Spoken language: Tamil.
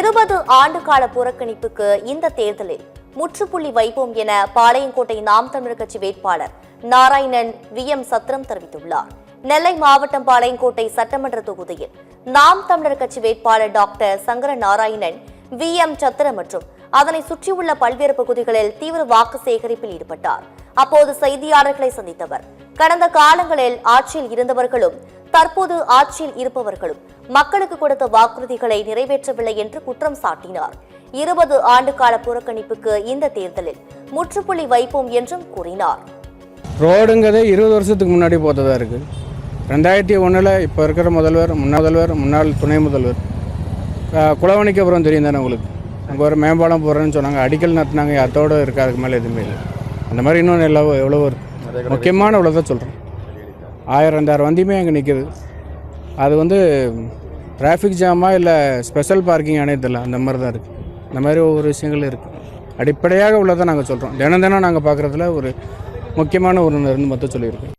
20 ஆண்டு கால புறக்கணிப்புக்கு இந்த தேர்தலில் முற்றுப்புள்ளி வைப்போம் என பாளையங்கோட்டை நாம் தமிழர் கட்சி வேட்பாளர் நாராயணன் VM சத்திரம் தெரிவித்துள்ளார். நெல்லை மாவட்டம் பாளையங்கோட்டை சட்டமன்ற தொகுதியில் நாம் தமிழர் கட்சி வேட்பாளர் டாக்டர் சங்கர நாராயணன் VM சத்திரம் மற்றும் அதனை சுற்றியுள்ள பல்வேறு பகுதிகளில் தீவிர வாக்கு சேகரிப்பில் ஈடுபட்டார். அப்போது செய்தியாளர்களை சந்தித்தவர் கடந்த காலங்களில் ஆட்சியில் இருந்தவர்களும் தற்போது ஆட்சியில் இருப்பவர்களும் மக்களுக்கு கொடுத்த வாக்குறுதிகளை நிறைவேற்றவில்லை என்று குற்றம் சாட்டினார். 20 ஆண்டு கால புறக்கணிப்புக்கு இந்த தேர்தலில் முற்றுப்புள்ளி வைப்போம் என்றும் கூறினார். ரோடுங்கிறதே 20 வருஷத்துக்கு முன்னாடி போத்ததா இருக்கு. 2001 இப்போ இருக்கிற முன்னாள் துணை முதல்வர் குளவணிக்கப்புறம் தெரியும் தானே உங்களுக்கு. அங்கே ஒரு மேம்பாலம் போடுறேன்னு சொன்னாங்க, அடிக்கல் நட்டினாங்க, அதோடு இருக்குது. அதுக்கு மேலே எதுவுமே இல்லை. அந்த மாதிரி இன்னும் எவ்வளவோ இருக்குது. முக்கியமான இவ்வளோதான் சொல்கிறேன். 1000-2000 வண்டியுமே அங்கே நிற்கிது. அது டிராஃபிக் ஜாமா இல்லை ஸ்பெஷல் பார்க்கிங் அனைத்தில் அந்த மாதிரி தான் இருக்குது. இந்த மாதிரி ஒவ்வொரு விஷயங்கள் இருக்குது. அடிப்படையாக உள்ளதான் நாங்கள் சொல்கிறோம். தினம் நாங்கள் பார்க்குறதுல ஒரு முக்கியமான ஒரு இருந்து மட்டும் சொல்லியிருக்கோம்.